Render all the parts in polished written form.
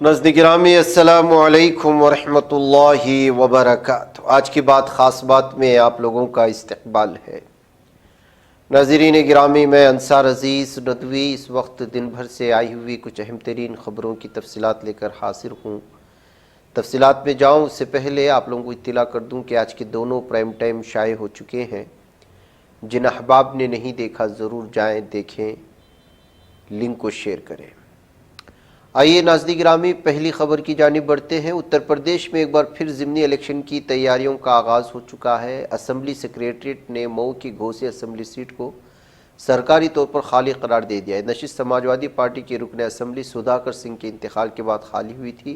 ناظرین گرامی السلام علیکم ورحمۃ اللہ وبرکاتہ۔ آج کی بات خاص بات میں آپ لوگوں کا استقبال ہے۔ ناظرین گرامی، میں انصار عزیز ندوی اس وقت دن بھر سے آئی ہوئی کچھ اہم ترین خبروں کی تفصیلات لے کر حاضر ہوں۔ تفصیلات میں جاؤں اس سے پہلے آپ لوگوں کو اطلاع کر دوں کہ آج کے دونوں پرائم ٹائم شائع ہو چکے ہیں۔ جن احباب نے نہیں دیکھا ضرور جائیں دیکھیں، لنک کو شیئر کریں۔ آئیے ناظرین گرامی، پہلی خبر کی جانب بڑھتے ہیں۔ اتر پردیش میں ایک بار پھر ضمنی الیکشن کی تیاریوں کا آغاز ہو چکا ہے۔ اسمبلی سیکریٹریٹ نے مئو کی گھوسی اسمبلی سیٹ کو سرکاری طور پر خالی قرار دے دیا ہے۔ نشست سماجوادی پارٹی کے رکن اسمبلی سدھاکر سنگھ کے انتقال کے بعد خالی ہوئی تھی،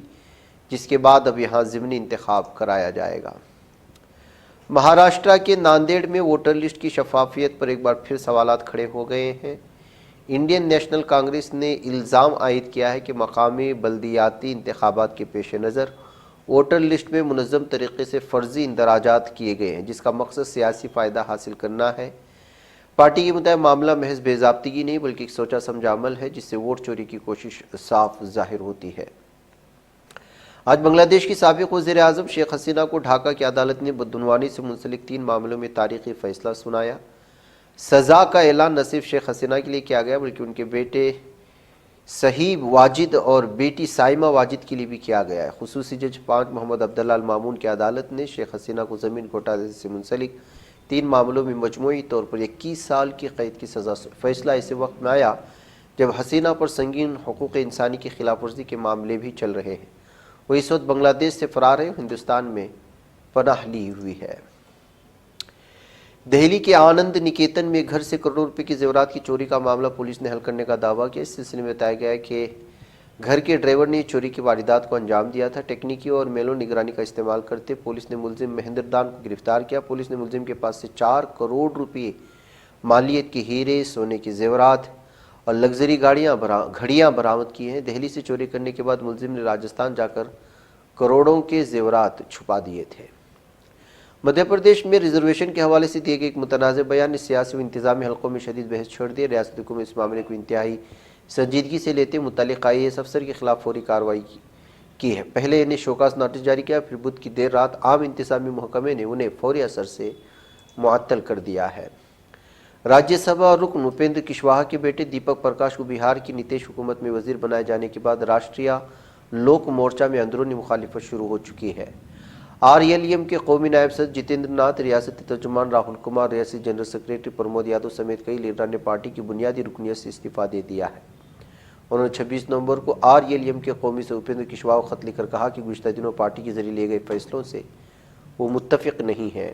جس کے بعد اب یہاں ضمنی انتخاب کرایا جائے گا۔ مہاراشٹرا کے ناندیڑ میں ووٹر لسٹ کی شفافیت پر ایک بار پھر سوالات کھڑے ہو گئے ہیں۔ انڈین نیشنل کانگریس نے الزام عائد کیا ہے کہ مقامی بلدیاتی انتخابات کے پیش نظر ووٹر لسٹ میں منظم طریقے سے فرضی اندراجات کیے گئے ہیں، جس کا مقصد سیاسی فائدہ حاصل کرنا ہے۔ پارٹی کے مطابق معاملہ محض بے ضابطگی نہیں بلکہ ایک سوچا سمجھا عمل ہے، جس سے ووٹ چوری کی کوشش صاف ظاہر ہوتی ہے۔ آج بنگلہ دیش کی سابق وزیر اعظم شیخ حسینہ کو ڈھاکہ کی عدالت نے بدعنوانی سے منسلک 3 معاملوں میں تاریخی فیصلہ سنایا۔ سزا کا اعلان نہ صرف شیخ حسینہ کے لیے کیا گیا بلکہ ان کے بیٹے صہیب واجد اور بیٹی سائمہ واجد کے لیے بھی کیا گیا ہے۔ خصوصی جج 5 محمد عبداللہ المامون کی عدالت نے شیخ حسینہ کو زمین گھوٹالے سے منسلک 3 معاملوں میں مجموعی طور پر 21 سال کی قید کی سزا فیصلہ ایسے وقت میں آیا جب حسینہ پر سنگین حقوق انسانی کی خلاف ورزی کے معاملے بھی چل رہے ہیں۔ وہ اس وقت بنگلہ دیش سے فرار ہے، ہندوستان میں پناہ لی ہوئی ہے۔ دہلی کے آنند نکیتن میں گھر سے کروڑوں روپے کی زیورات کی چوری کا معاملہ پولیس نے حل کرنے کا دعویٰ کیا۔ اس سلسلے میں بتایا گیا ہے کہ گھر کے ڈرائیور نے چوری کی واردات کو انجام دیا تھا۔ ٹیکنیکی اور میلوں نگرانی کا استعمال کرتے پولیس نے ملزم مہندر دان کو گرفتار کیا۔ پولیس نے ملزم کے پاس سے 4 کروڑ روپے مالیت کے ہیرے، سونے کے زیورات اور لگژری گھڑیاں برآمد کی ہیں۔ دہلی سے چوری کرنے کے بعد ملزم نے راجستھان جا کر کروڑوں کے زیورات چھپا دیے تھے۔ مدھیہ پردیش میں ریزرویشن کے حوالے سے دیے گئے ایک متنازع بیان نے سیاسی و انتظامی حلقوں میں شدید بحث چھیڑ دی۔ ریاستی حکومت اس معاملے کو انتہائی سنجیدگی سے لیتے متعلقہ IAS افسر کے خلاف فوری کارروائی کی ہے۔ پہلے انہیں شوکاز نوٹس جاری کیا، پھر بدھ کی دیر رات عام انتظامی محکمے نے انہیں فوری اثر سے معطل کر دیا ہے۔ راجیہ سبھا رکن اپیندر کشواہا کے بیٹے دیپک پرکاش کو بہار کی نتیش حکومت میں وزیر بنائے جانے کے بعد راشٹریہ لوک مورچہ میں اندرونی مخالفت شروع ہو چکی ہے۔ RLM کے قومی نائب صدر جتیندر ناتھ، ریاستی ترجمان راہل کمار، ریاستی جنرل سیکریٹری پرمود یادو سمیت کئی لیڈران نے پارٹی کی بنیادی رکنیت سے استعفیٰ دے دیا ہے۔ انہوں نے 26 نومبر کو RLM کے قومی صدر اپیندر کشواہا کو خط لکھ کر کہا کہ گزشتہ دنوں پارٹی کے ذریعے لیے گئے فیصلوں سے وہ متفق نہیں ہیں۔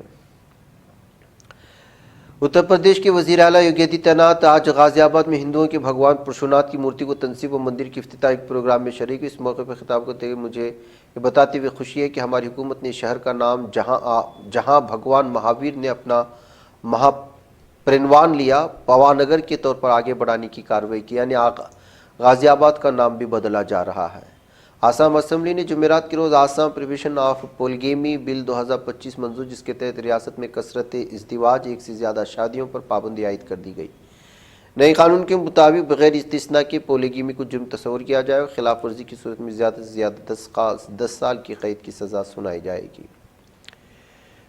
اتر پردیش کے وزیر اعلیٰ یوگی آدتیہ ناتھ آج غازی آباد میں ہندوؤں کے بھگوان پرشوناتھ کی مورتی کو تنصیب و مندر کے افتتاحی پروگرام میں شریک ہوئے۔ اس موقع پر خطاب کرتے ہوئے مجھے یہ بتاتے ہوئے خوشی ہے کہ ہماری حکومت نے اس شہر کا نام جہاں بھگوان مہاویر نے اپنا مہا پرنوان لیا پوانگر کے طور پر آگے بڑھانے کی کارروائی کی، یعنی غازی آباد کا نام بھی بدلا جا رہا ہے۔ آسام اسمبلی نے جمعرات کے روز آسام پروہیبشن آف پولیگیمی بل 2025 منظور، جس کے تحت ریاست میں کثرت ازدواج، ایک سے زیادہ شادیوں پر پابندی عائد کر دی گئی۔ نئے قانون کے مطابق بغیر استثناء کے پولیگیمی کو جرم تصور کیا جائے اور خلاف ورزی کی صورت میں زیادہ سے زیادہ 10 سال کی قید کی سزا سنائی جائے گی۔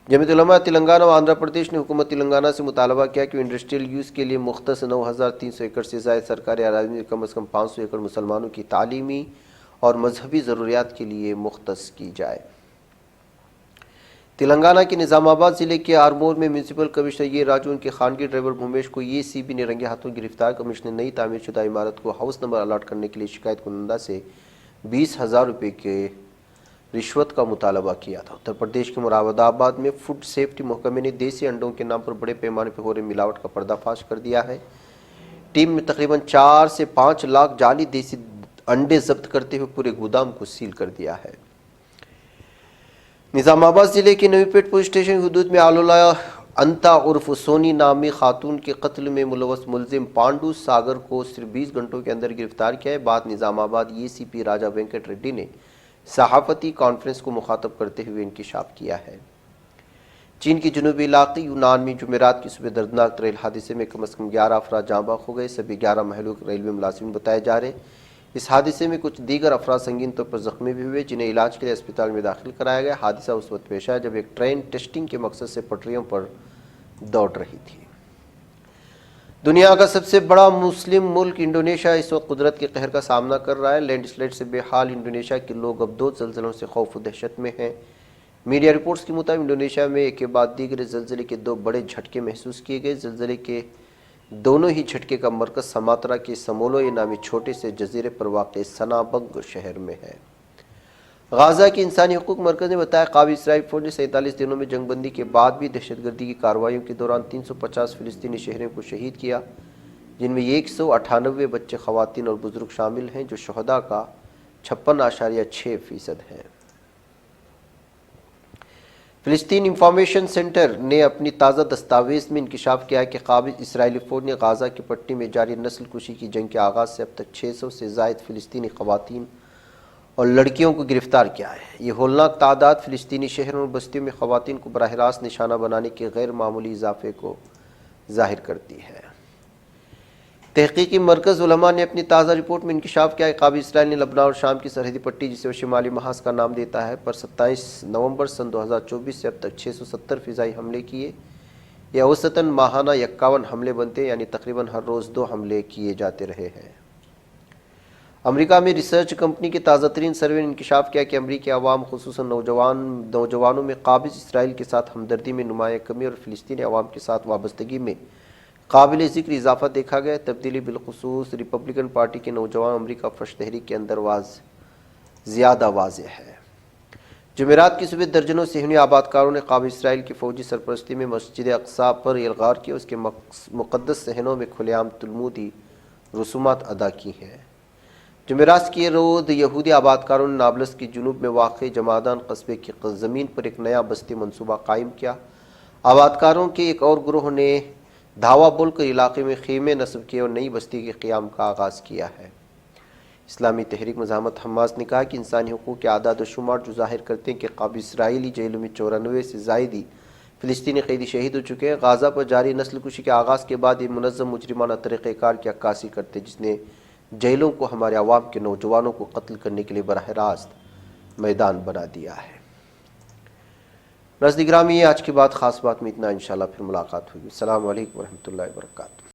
جمعیت علماء تلنگانہ و آندھرا پردیش نے حکومت تلنگانہ سے مطالبہ کیا کہ وہ انڈسٹریل یوز کے لیے مختص 9300 ایکڑ سے زائد سرکاری اراضی میں کم از کم 500 ایکڑ مسلمانوں کی تعلیمی اور مذہبی ضروریات کے لیے مختص کی جائے۔ تلنگانہ کے نظام آباد ضلع کے آرمور میں میونسپل کمشنر یہ راجو ان کے خانگی ڈرائیور بھومیش کو CB نے رنگے ہاتھوں گرفتار۔ کمشنر نے نئی تعمیر شدہ عمارت کو ہاؤس نمبر الاٹ کرنے کے لیے شکایت کنندہ سے 20,000 روپے کے رشوت کا مطالبہ کیا تھا۔ اتر پردیش کے مراد آباد میں فوڈ سیفٹی محکمے نے دیسی انڈوں کے نام پر بڑے پیمانے پر ہو رہے ملاوٹ کا پردہ فاش کر دیا ہے۔ ٹیم میں تقریباً 4 سے 5 لاکھ جعلی دیسی انڈے ضبط کرتے ہوئے پورے گودام کو سیل کر دیا ہے۔ نظام آباد ضلع کے نوی پیٹ پولیس اسٹیشن کی حدود میں آلولا انتا عرف سونی نامی خاتون کے قتل میں ملوث ملزم پانڈو ساگر کو صرف 20 گھنٹوں کے اندر گرفتار کیا ہے۔ بعد نظام آباد ACP راجا وینکٹ ریڈی نے صحافتی کانفرنس کو مخاطب کرتے ہوئے انکشاف کیا ہے۔ چین کے جنوبی علاقے یونان میں جمعرات کی صبح دردناک ریل حادثے میں کم از کم 11 افراد جاں بحق ہو گئے۔ سبھی 11 مہلوک ریلوے ملازمین بتائے جا رہے ہیں۔ اس حادثے میں کچھ دیگر افراد سنگین طور پر زخمی بھی ہوئے، جنہیں علاج کے لیے اسپتال میں داخل کرایا گیا۔ حادثہ اس وقت پیش آیا جب ایک ٹرین ٹیسٹنگ کے مقصد سے پٹریوں پر دوڑ رہی تھی۔ دنیا کا سب سے بڑا مسلم ملک انڈونیشیا اس وقت قدرت کے قہر کا سامنا کر رہا ہے۔ لینڈ سلائڈ سے بے حال انڈونیشیا کے لوگ اب 2 زلزلوں سے خوف و دہشت میں ہیں۔ میڈیا رپورٹس کے مطابق انڈونیشیا میں ایک کے بعد دیگر زلزلے کے 2 بڑے جھٹکے محسوس کیے گئے۔ زلزلے کے دونوں ہی جھٹکے کا مرکز سماترا کے سمولوئی نامی چھوٹے سے جزیرے پر واقع سنابنگ شہر میں ہے۔ غازہ کے انسانی حقوق مرکز نے بتایا قابض اسرائیلی فوج نے 47 دنوں میں جنگ بندی کے بعد بھی دہشت گردی کی کارروائیوں کے دوران 350 فلسطینی شہریوں کو شہید کیا، جن میں 198 بچے، خواتین اور بزرگ شامل ہیں، جو شہداء کا 56.6% ہے۔ فلسطین انفارمیشن سینٹر نے اپنی تازہ دستاویز میں انکشاف کیا ہے کہ قابض اسرائیلی فوج نے غازہ کی پٹی میں جاری نسل کشی کی جنگ کے آغاز سے اب تک 600 سے زائد فلسطینی خواتین اور لڑکیوں کو گرفتار کیا ہے۔ یہ ہولناک تعداد فلسطینی شہروں اور بستیوں میں خواتین کو براہ راست نشانہ بنانے کے غیر معمولی اضافے کو ظاہر کرتی ہے۔ تحقیقی مرکز علماء نے اپنی تازہ رپورٹ میں انکشاف کیا ہے کہ قابض اسرائیل نے لبنان اور شام کی سرحدی پٹی، جسے وہ شمالی محاذ کا نام دیتا ہے، پر 27 نومبر سن 2024 سے اب تک 670 فضائی حملے کیے۔ یہ اوسطاً ماہانہ 51 حملے بنتے ہیں، یعنی تقریباً ہر روز 2 حملے کیے جاتے رہے ہیں۔ امریکہ میں ریسرچ کمپنی کے تازہ ترین سروے نے انکشاف کیا کہ امریکی عوام، خصوصاً نوجوانوں میں قابض اسرائیل کے ساتھ ہمدردی میں نمایاں کمی اور فلسطینی عوام کے ساتھ وابستگی میں قابل ذکر اضافہ دیکھا گیا۔ تبدیلی بالخصوص ریپبلکن پارٹی کے نوجوان امریکہ فرسٹ تحریک کے اندر زیادہ واضح ہے۔ جمعرات کی صبح درجنوں صہیونی آبادکاروں نے قابض اسرائیل کی فوجی سرپرستی میں مسجد اقصی پر الغار کیا، اس کے مقدس صحنوں میں کھلے عام تلمودی رسومات ادا کی ہیں۔ جمعرات کی روز یہودی آبادکاروں نے نابلس کے جنوب میں واقع جمادان قصبے کی زمین پر ایک نیا بستی منصوبہ قائم کیا۔ آبادکاروں کے ایک اور گروہ نے دھاوا بول کر علاقے میں خیمے نصب کیے اور نئی بستی کے قیام کا آغاز کیا ہے۔ اسلامی تحریک مزاحمت حماس نے کہا کہ انسانی حقوق کے اعداد و شمار جو ظاہر کرتے ہیں کہ قابض اسرائیلی جیلوں میں 94 سے زائد فلسطینی قیدی شہید ہو چکے ہیں، غازہ پر جاری نسل کشی کے آغاز کے بعد یہ منظم مجرمانہ طریقہ کار کی عکاسی کرتے، جس نے جیلوں کو ہمارے عوام کے نوجوانوں کو قتل کرنے کے لیے براہ راست میدان بنا دیا ہے۔ ناظرین گرامی، آج کی بات خاص بات میں اتنا، انشاءاللہ پھر ملاقات ہوگی۔ السلام علیکم ورحمۃ اللہ وبرکاتہ۔